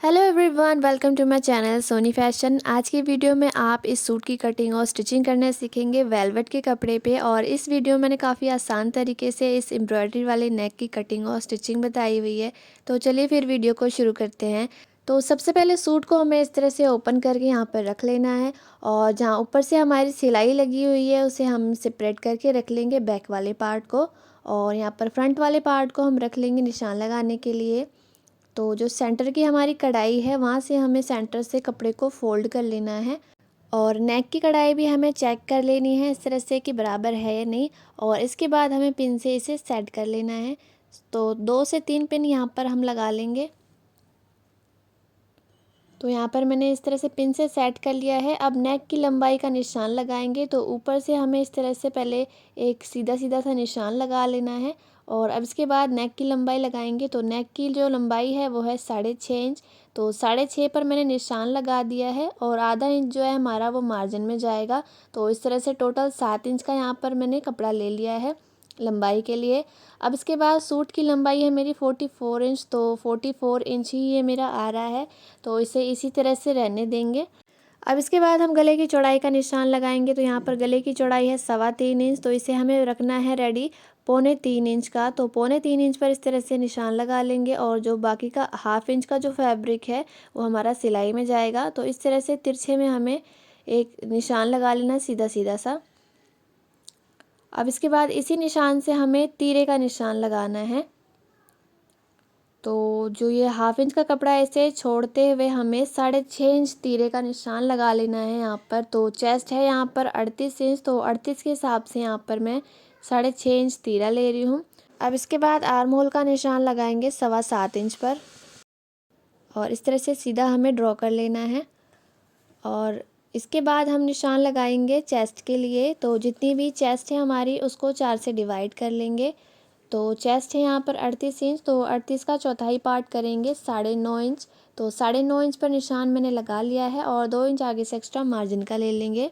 Hello everyone, welcome to my channel Soni fashion. आज की video में आप इस सूट की कटिंग और स्टिचिंग करना सीखेंगे वेलवेट के कपड़े पे। और इस वीडियो में मैंने काफ़ी आसान तरीके से इस एम्ब्रॉयडरी वाले नेक की कटिंग और स्टिचिंग बताई हुई है। तो चलिए फिर वीडियो को शुरू करते हैं। तो सबसे पहले सूट को हमें इस तरह से ओपन करके यहाँ पर रख लेना है और जहाँ ऊपर से हमारी सिलाई लगी हुई है उसे हम सेपरेट करके रख लेंगे बैक वाले पार्ट को। और यहाँ पर फ्रंट वाले पार्ट को हम रख लेंगे निशान लगाने के लिए। तो जो सेंटर की हमारी कढ़ाई है वहाँ से हमें सेंटर से कपड़े को फोल्ड कर लेना है। और नेक की कढ़ाई भी हमें चेक कर लेनी है इस तरह से कि बराबर है या नहीं। और इसके बाद हमें पिन से इसे सेट कर लेना है। तो 2 से 3 पिन यहाँ पर हम लगा लेंगे। तो यहाँ पर मैंने इस तरह से पिन से सेट कर लिया है। अब नेक की लंबाई का निशान लगाएंगे। तो ऊपर से हमें इस तरह से पहले एक सीधा सीधा सा निशान लगा लेना है। और अब इसके बाद नेक की लंबाई लगाएंगे। तो नेक की जो लंबाई है वो है 6.5 इंच। तो 6.5 पर मैंने निशान लगा दिया है और आधा इंच जो है हमारा वो मार्जिन में जाएगा। तो इस तरह से टोटल 7 इंच का यहाँ पर मैंने कपड़ा ले लिया है लंबाई के लिए। अब इसके बाद सूट की लंबाई है मेरी 44 इंच। तो 44 इंच ही ये मेरा आ रहा है। तो इसे इसी तरह से रहने देंगे। अब इसके बाद हम गले की चौड़ाई का निशान लगाएंगे। तो यहाँ पर गले की चौड़ाई है 3.25 इंच। तो इसे हमें रखना है रेडी 3.25 इंच का। तो 3.25 इंच पर इस तरह से निशान लगा लेंगे और जो बाकी का हाफ इंच का जो फैब्रिक है वो हमारा सिलाई में जाएगा। तो इस तरह से तिरछे में हमें एक निशान लगा लेना सीधा सीधा सा। अब इसके बाद इसी निशान से हमें तीरे का निशान लगाना है। तो जो ये हाफ इंच का कपड़ा है इसे छोड़ते हुए हमें 6.5 इंच तीरे का निशान लगा लेना है यहाँ पर। तो चेस्ट है यहाँ पर 38 इंच। तो 38 के हिसाब से यहाँ पर मैं 6.5 इंच तीरा ले रही हूँ। अब इसके बाद आर्म होल का निशान लगाएंगे 7.25 इंच पर। और इस तरह से सीधा हमें ड्रॉ कर लेना है। और इसके बाद हम निशान लगाएंगे चेस्ट के लिए। तो जितनी भी चेस्ट है हमारी उसको 4 से डिवाइड कर लेंगे। तो चेस्ट है यहाँ पर 38 इंच। तो 38 का चौथाई पार्ट करेंगे 9.5 इंच। तो 9.5 इंच पर निशान मैंने लगा लिया है और 2 इंच आगे से एक्स्ट्रा मार्जिन का ले लेंगे।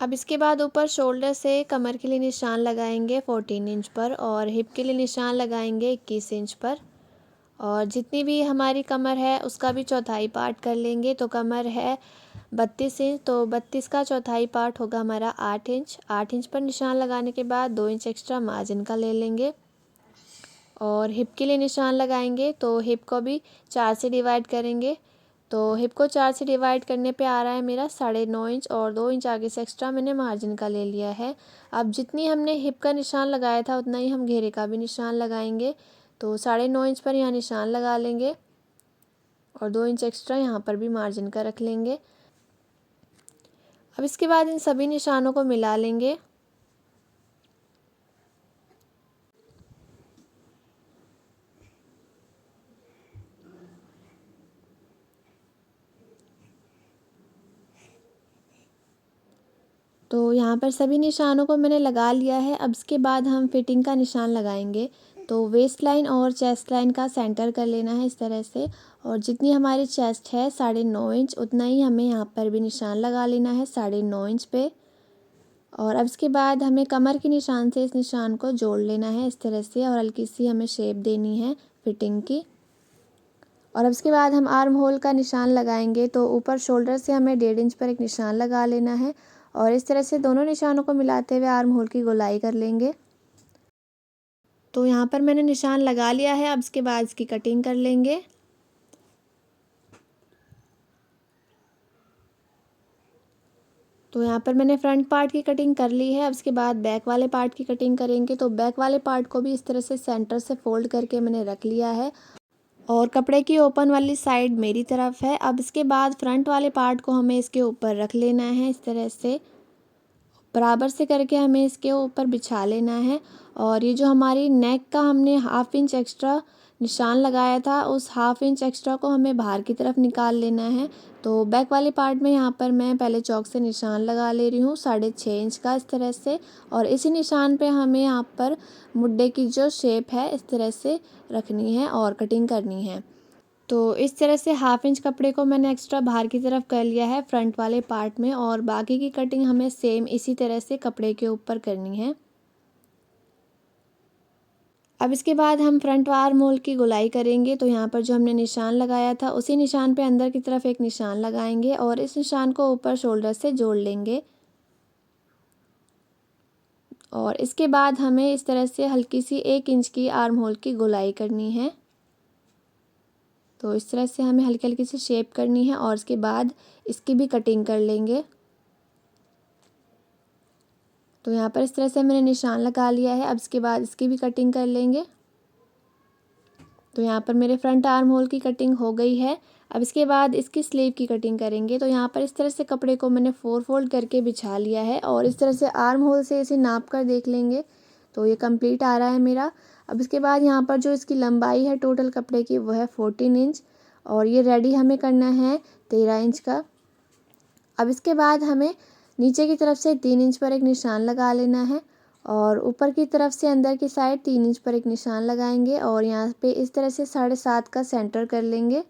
अब इसके बाद ऊपर शोल्डर से कमर के लिए निशान लगाएंगे 14 इंच पर और हिप के लिए निशान लगाएंगे 21 इंच पर। और जितनी भी हमारी कमर है उसका भी चौथाई पार्ट कर लेंगे। तो कमर है 32 इंच। तो 32 का चौथाई पार्ट होगा हमारा 8 इंच। 8 इंच पर निशान लगाने के बाद 2 इंच एक्स्ट्रा मार्जिन का ले लेंगे। और हिप के लिए निशान लगाएंगे। तो हिप को भी 4 से डिवाइड करेंगे। तो हिप को 4 से डिवाइड करने पे आ रहा है मेरा 9.5 इंच और 2 इंच आगे से एक्स्ट्रा मैंने मार्जिन का ले लिया है। अब जितनी हमने हिप का निशान लगाया था उतना ही हम घेरे का भी निशान लगाएंगे। तो 9.5 इंच पर यहाँ निशान लगा लेंगे और 2 इंच एक्स्ट्रा यहाँ पर भी मार्जिन का रख लेंगे। अब इसके बाद इन सभी निशानों को मिला लेंगे। तो यहाँ पर सभी निशानों को मैंने लगा लिया है। अब इसके बाद हम फिटिंग का निशान लगाएंगे। तो वेस्ट लाइन और चेस्ट लाइन का सेंटर कर लेना है इस तरह से। और जितनी हमारी चेस्ट है 9.5 इंच उतना ही हमें यहाँ पर भी निशान लगा लेना है 9.5 इंच पे। और अब इसके बाद हमें कमर के निशान से इस निशान को जोड़ लेना है इस तरह से और हल्की सी हमें शेप देनी है फिटिंग की। और अब इसके बाद हम आर्म होल का निशान लगाएंगे। तो ऊपर शोल्डर से हमें 1.5 इंच पर एक निशान लगा लेना है और इस तरह से दोनों निशानों को मिलाते हुए आर्म होल की गोलाई कर लेंगे। तो यहाँ पर मैंने निशान लगा लिया है। अब इसके बाद इसकी कटिंग कर लेंगे। तो यहाँ पर मैंने फ्रंट पार्ट की कटिंग कर ली है। अब इसके बाद बैक वाले पार्ट की कटिंग करेंगे। तो बैक वाले पार्ट को भी इस तरह से सेंटर से फोल्ड करके मैंने रख लिया है और कपड़े की ओपन वाली साइड मेरी तरफ है। अब इसके बाद फ्रंट वाले पार्ट को हमें इसके ऊपर रख लेना है इस तरह से बराबर से करके हमें इसके ऊपर बिछा लेना है। और ये जो हमारी नेक का हमने हाफ इंच एक्स्ट्रा निशान लगाया था उस हाफ इंच एक्स्ट्रा को हमें बाहर की तरफ निकाल लेना है। तो बैक वाले पार्ट में यहाँ पर मैं पहले चौक से निशान लगा ले रही हूँ 6.5 इंच का इस तरह से। और इसी निशान पे हमें यहाँ पर मुड्डे की जो शेप है इस तरह से रखनी है और कटिंग करनी है। तो इस तरह से हाफ इंच कपड़े को मैंने एक्स्ट्रा बाहर की तरफ कर लिया है फ्रंट वाले पार्ट में और बाकी की कटिंग हमें सेम इसी तरह से कपड़े के ऊपर करनी है। अब इसके बाद हम फ्रंट आर्म होल की गोलाई करेंगे। तो यहाँ पर जो हमने निशान लगाया था उसी निशान पे अंदर की तरफ एक निशान लगाएंगे और इस निशान को ऊपर शोल्डर से जोड़ लेंगे। और इसके बाद हमें इस तरह से हल्की सी 1 इंच की आर्म होल की गोलाई करनी है। तो इस तरह से हमें हल्की हल्की सी शेप करनी है और इसके बाद इसकी भी कटिंग कर लेंगे। तो यहाँ पर इस तरह से मैंने निशान लगा लिया है। अब इसके बाद इसकी भी कटिंग कर लेंगे। तो यहाँ पर मेरे फ्रंट आर्म होल की कटिंग हो गई है। अब इसके बाद इसकी स्लीव की कटिंग करेंगे। तो यहाँ पर इस तरह से कपड़े को मैंने 4 फोल्ड करके बिछा लिया है और इस तरह से आर्म होल से इसे नाप कर देख लेंगे। तो ये कंप्लीट आ रहा है मेरा। अब इसके बाद यहाँ पर जो इसकी लंबाई है टोटल कपड़े की वो है 14 इंच और ये रेडी हमें करना है 13 इंच का। अब इसके बाद हमें नीचे की तरफ से 3 इंच पर एक निशान लगा लेना है और ऊपर की तरफ से अंदर की साइड 3 इंच पर एक निशान लगाएंगे और यहाँ पे इस तरह से 7.5 का सेंटर कर लेंगे।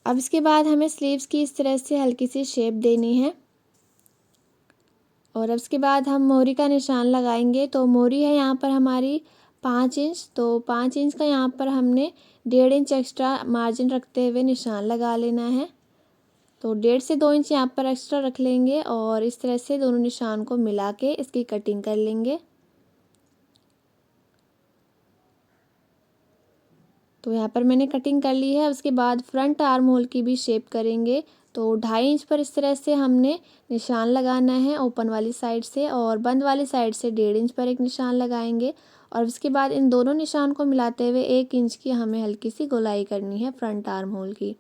अब इसके बाद हमें स्लीव्स की इस तरह से हल्की सी शेप देनी है और अब इसके बाद हम मोहरी का निशान लगाएंगे। तो मोहरी है यहाँ पर हमारी 5 इंच। तो 5 इंच का यहाँ पर हमने 1.5 इंच एक्स्ट्रा मार्जिन रखते हुए निशान लगा लेना है। तो 1.5 से 2 इंच यहाँ पर एक्स्ट्रा रख लेंगे और इस तरह से दोनों निशान को मिला के इसकी कटिंग कर लेंगे। तो यहाँ पर मैंने कटिंग कर ली है। उसके बाद फ्रंट आर्म होल की भी शेप करेंगे। तो 2.5 इंच पर इस तरह से हमने निशान लगाना है ओपन वाली साइड से और बंद वाली साइड से 1.5 इंच पर एक निशान लगाएंगे और उसके बाद इन दोनों निशान को मिलाते हुए 1 इंच की हमें हल्की सी गोलाई करनी है फ्रंट आर्म होल की।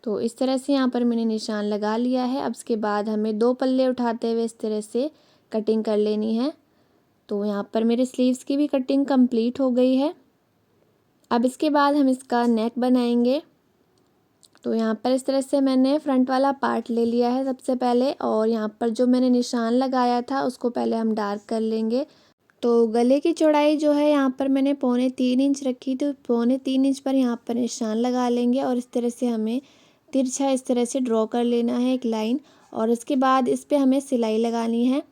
तो इस तरह से यहाँ पर मैंने निशान लगा लिया है। अब इसके बाद हमें 2 पल्ले उठाते हुए इस तरह से कटिंग कर लेनी है। तो यहाँ पर मेरे स्लीव्स की भी कटिंग कंप्लीट हो गई है। अब इसके बाद हम इसका नेक बनाएंगे। तो यहाँ पर इस तरह से मैंने फ्रंट वाला पार्ट ले लिया है सबसे पहले और यहाँ पर जो मैंने निशान लगाया था उसको पहले हम डार्क कर लेंगे। तो गले की चौड़ाई जो है यहाँ पर मैंने 3.25 इंच रखी। तो 3.25 इंच पर यहाँ पर निशान लगा लेंगे और इस तरह से हमें तिरछा इस तरह से ड्रॉ कर लेना है एक लाइन और इसके बाद इस पर हमें सिलाई लगानी है।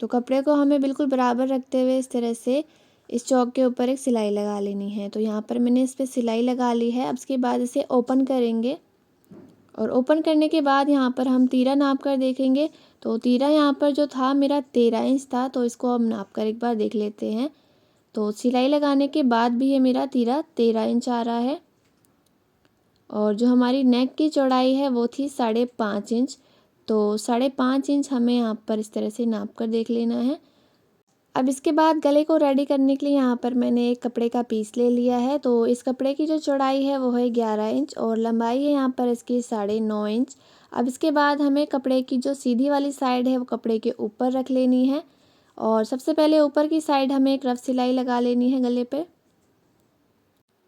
तो कपड़े को हमें बिल्कुल बराबर रखते हुए इस तरह से इस चौक के ऊपर एक सिलाई लगा लेनी है। तो यहाँ पर मैंने इस पर सिलाई लगा ली है। अब इसके बाद इसे ओपन करेंगे और ओपन करने के बाद यहाँ पर हम तीरा नाप कर देखेंगे। तो तीरा यहाँ पर जो था मेरा 13 इंच था। तो इसको हम नाप कर एक बार देख लेते हैं। तो सिलाई लगाने के बाद भी ये मेरा तीरा 13 इंच आ रहा है और जो हमारी नेक की चौड़ाई है वो थी 5.5 इंच। तो 5.5 इंच हमें यहाँ पर इस तरह से नाप कर देख लेना है। अब इसके बाद गले को रेडी करने के लिए यहाँ पर मैंने एक कपड़े का पीस ले लिया है। तो इस कपड़े की जो चौड़ाई है वो है 11 इंच और लंबाई है यहाँ पर इसकी 9.5 इंच। अब इसके बाद हमें कपड़े की जो सीधी वाली साइड है वो कपड़े के ऊपर रख लेनी है और सबसे पहले ऊपर की साइड हमें एक रफ सिलाई लगा लेनी है गले पे।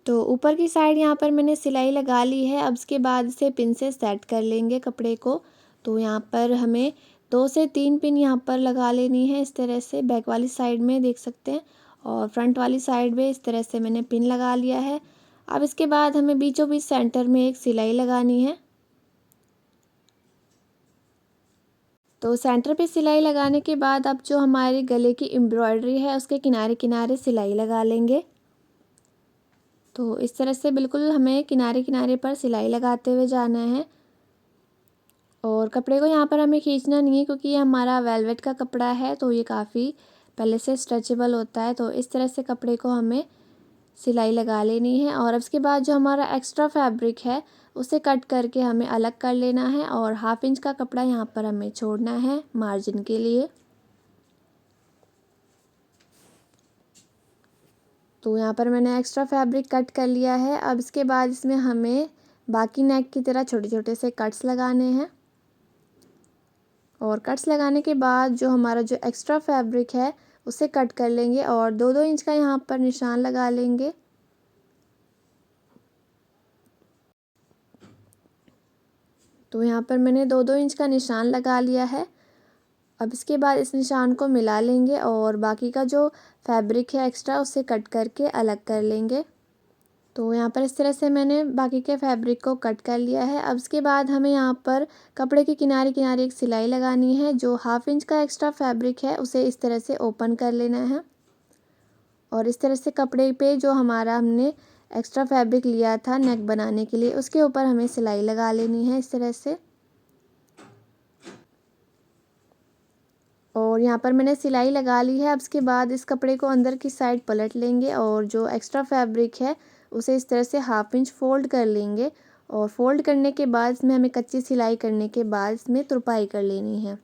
तो ऊपर की साइड यहाँ पर मैंने सिलाई लगा ली है। अब इसके बाद इसे पिन से सेट कर लेंगे कपड़े को। तो यहाँ पर हमें 2 से 3 पिन यहाँ पर लगा लेनी है इस तरह से बैक वाली साइड में देख सकते हैं और फ्रंट वाली साइड में इस तरह से मैंने पिन लगा लिया है। अब इसके बाद हमें बीचों बीच सेंटर में एक सिलाई लगानी है। तो सेंटर पे सिलाई लगाने के बाद अब जो हमारे गले की एम्ब्रॉयडरी है उसके किनारे किनारे सिलाई लगा लेंगे। तो इस तरह से बिल्कुल हमें किनारे किनारे पर सिलाई लगाते हुए जाना है और कपड़े को यहाँ पर हमें खींचना नहीं है क्योंकि ये हमारा वेलवेट का कपड़ा है। तो ये काफ़ी पहले से स्ट्रेचेबल होता है। तो इस तरह से कपड़े को हमें सिलाई लगा लेनी है और उसके बाद जो हमारा एक्स्ट्रा फैब्रिक है उसे कट करके हमें अलग कर लेना है और 1/2 इंच का कपड़ा यहाँ पर हमें छोड़ना है मार्जिन के लिए। तो यहाँ पर मैंने एक्स्ट्रा फैब्रिक कट कर लिया है। अब इसके बाद इसमें हमें बाकी नेक की तरह छोटे छोटे से कट्स लगाने हैं और कट्स लगाने के बाद जो हमारा जो एक्स्ट्रा फैब्रिक है उसे कट कर लेंगे और 2-2 इंच का यहाँ पर निशान लगा लेंगे। तो यहाँ पर मैंने 2-2 इंच का निशान लगा लिया है। अब इसके बाद इस निशान को मिला लेंगे और बाकी का जो फैब्रिक है एक्स्ट्रा उसे कट करके अलग कर लेंगे। तो यहाँ पर इस तरह से मैंने बाकी के फैब्रिक को कट कर लिया है। अब इसके बाद हमें यहाँ पर कपड़े के किनारे किनारे एक सिलाई लगानी है। जो 1/2 इंच का एक्स्ट्रा फैब्रिक है उसे इस तरह से ओपन कर लेना है और इस तरह से कपड़े पे जो हमारा हमने एक्स्ट्रा फैब्रिक लिया था नेक बनाने के लिए, उसके ऊपर हमें सिलाई लगा लेनी है इस तरह से। और यहाँ पर मैंने सिलाई लगा ली है। अब इसके बाद इस कपड़े को अंदर की साइड पलट लेंगे और जो एक्स्ट्रा फैब्रिक है उसे इस तरह से 1/2 इंच फोल्ड कर लेंगे। और फोल्ड करने के बाद इसमें हमें कच्ची सिलाई करने के बाद इसमें तुरपाई कर लेनी है।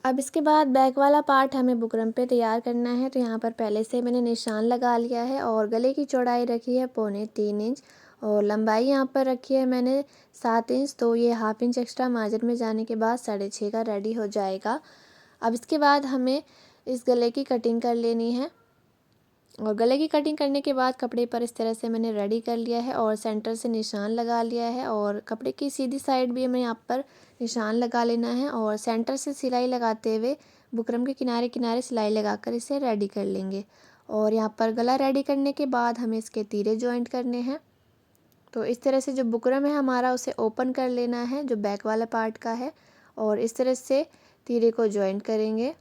अब इसके बाद बैक वाला पार्ट हमें बुकरम पे तैयार करना है। तो यहाँ पर पहले से मैंने निशान लगा लिया है और गले की चौड़ाई रखी है 3.25 इंच और लंबाई यहाँ पर रखी है मैंने 7 इंच। तो ये 1/2 इंच एक्स्ट्रा मार्जिन में जाने के बाद 6.5 का रेडी हो जाएगा। अब इसके बाद हमें इस गले की कटिंग कर लेनी है और गले की कटिंग करने के बाद कपड़े पर इस तरह से मैंने रेडी कर लिया है और सेंटर से निशान लगा लिया है और कपड़े की सीधी साइड भी हमें यहाँ पर निशान लगा लेना है और सेंटर से सिलाई लगाते हुए बुकरम के किनारे किनारे सिलाई लगाकर इसे रेडी कर लेंगे। और यहाँ पर गला रेडी करने के बाद हमें इसके तीरे जॉइंट करने हैं। तो इस तरह से जो बुकरम है हमारा उसे ओपन कर लेना है जो बैक वाला पार्ट का है और इस तरह से तीरे को जॉइंट करेंगे।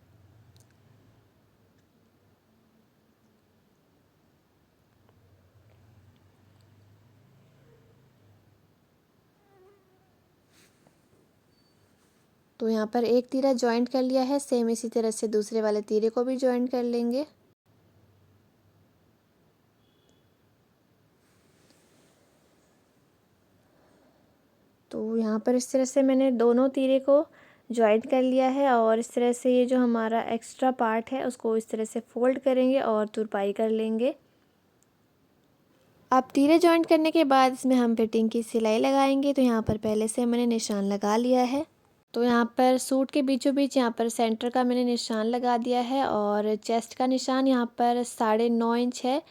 तो यहाँ पर एक तीरा जॉइंट कर लिया है, सेम इसी तरह से दूसरे वाले तीरे को भी जॉइंट कर लेंगे। तो यहाँ पर इस तरह से मैंने दोनों तीरे को जॉइंट कर लिया है और इस तरह से ये जो हमारा एक्स्ट्रा पार्ट है उसको इस तरह से फोल्ड करेंगे और तुरपाई कर लेंगे। अब तीरे जॉइंट करने के बाद इसमें हम फिटिंग की सिलाई लगाएंगे। तो यहाँ पर पहले से मैंने निशान लगा लिया है। तो यहाँ पर सूट के बीचों बीच यहाँ पर सेंटर का मैंने निशान लगा दिया है और चेस्ट का निशान यहाँ पर 9.5 इंच है।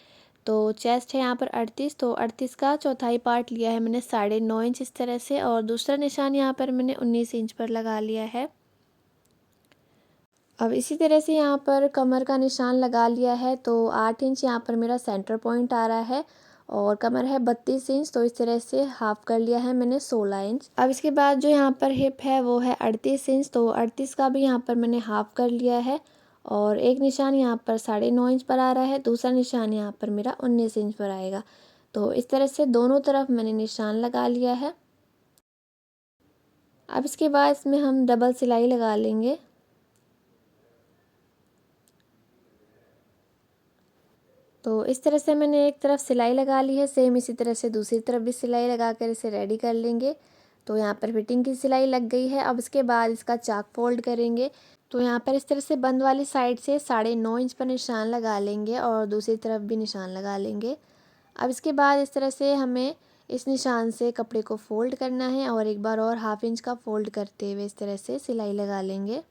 तो चेस्ट है यहाँ पर 38, तो 38 का चौथाई पार्ट लिया है मैंने 9.5 इंच इस तरह से और दूसरा निशान यहाँ पर मैंने 19 इंच पर लगा लिया है। अब इसी तरह से यहाँ पर कमर का निशान लगा लिया है। तो 8 इंच यहाँ पर मेरा सेंटर पॉइंट आ रहा है और कमर है 32 इंच। तो इस तरह से हाफ कर लिया है मैंने 16 इंच। अब इसके बाद जो यहाँ पर हिप है वो है 38 इंच। तो 38 का भी यहाँ पर मैंने हाफ कर लिया है और एक निशान यहाँ पर 9.5 इंच पर आ रहा है, दूसरा निशान यहाँ पर मेरा 19 इंच पर आएगा। तो इस तरह से दोनों तरफ मैंने निशान लगा लिया है। अब इसके बाद इसमें हम डबल सिलाई लगा लेंगे। तो इस तरह से मैंने एक तरफ सिलाई लगा ली है, सेम इसी तरह से दूसरी तरफ भी सिलाई लगा कर इसे रेडी कर लेंगे। तो यहाँ पर फिटिंग की सिलाई लग गई है। अब इसके बाद इसका चाक फोल्ड करेंगे। तो यहाँ पर इस तरह से बंद वाली साइड से 9.5 इंच पर निशान लगा लेंगे और दूसरी तरफ भी निशान लगा लेंगे। अब इसके बाद इस तरह से हमें इस निशान से कपड़े को फोल्ड करना है और एक बार और 1/2 इंच का फोल्ड करते हुए इस तरह से सिलाई लगा लेंगे।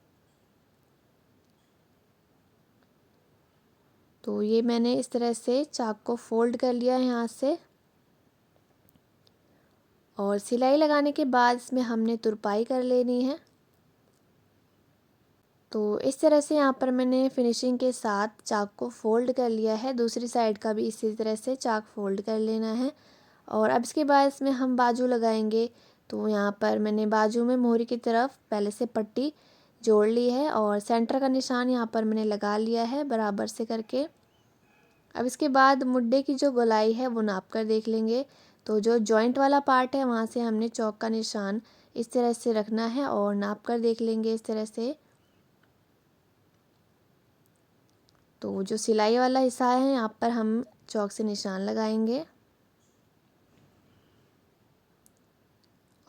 तो ये मैंने इस तरह से चाक को फोल्ड कर लिया है यहाँ से और सिलाई लगाने के बाद इसमें हमने तुरपाई कर लेनी है। तो इस तरह से यहाँ पर मैंने फिनिशिंग के साथ चाक को फोल्ड कर लिया है। दूसरी साइड का भी इसी तरह से चाक फोल्ड कर लेना है और अब इसके बाद इसमें हम बाजू लगाएंगे। तो यहाँ पर मैंने बाजू में मोहरी की तरफ पहले से पट्टी जोड़ ली है और सेंटर का निशान यहाँ पर मैंने लगा लिया है बराबर से करके। अब इसके बाद मुड्डे की जो गोलाई है वो नाप कर देख लेंगे। तो जो जॉइंट वाला पार्ट है वहाँ से हमने चौक का निशान इस तरह से रखना है और नाप कर देख लेंगे इस तरह से। तो जो सिलाई वाला हिस्सा है यहाँ पर हम चौक से निशान लगाएंगे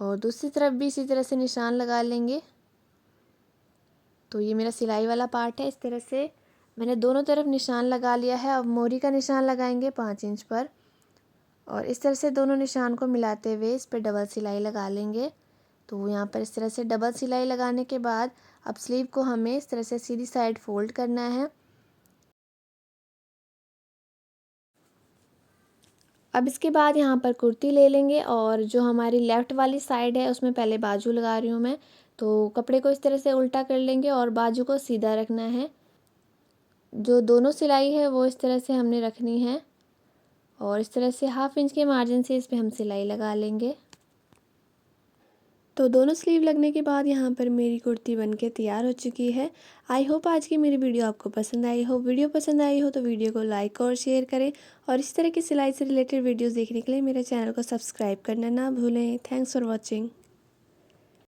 और दूसरी तरफ भी इसी तरह से निशान लगा लेंगे। तो ये मेरा सिलाई वाला पार्ट है। इस तरह से मैंने दोनों तरफ निशान लगा लिया है। अब मोहरी का निशान लगाएंगे 5 इंच पर और इस तरह से दोनों निशान को मिलाते हुए इस पर डबल सिलाई लगा लेंगे। तो यहाँ पर इस तरह से डबल सिलाई लगाने के बाद अब स्लीव को हमें इस तरह से सीधी साइड फोल्ड करना है। अब इसके बाद यहाँ पर कुर्ती ले लेंगे और जो हमारी लेफ़्ट वाली साइड है उसमें पहले बाजू लगा रही हूँ मैं। तो कपड़े को इस तरह से उल्टा कर लेंगे और बाजू को सीधा रखना है। जो दोनों सिलाई है वो इस तरह से हमने रखनी है और इस तरह से 1/2 इंच के मार्जिन से इस पर हम सिलाई लगा लेंगे। तो दोनों स्लीव लगने के बाद यहाँ पर मेरी कुर्ती बनके तैयार हो चुकी है। आई होप आज की मेरी वीडियो आपको पसंद आई हो। वीडियो पसंद आई हो तो वीडियो को लाइक और शेयर करें और इस तरह की सिलाई से रिलेटेड वीडियोस देखने के लिए मेरे चैनल को सब्सक्राइब करना ना भूलें। Thanks for watching.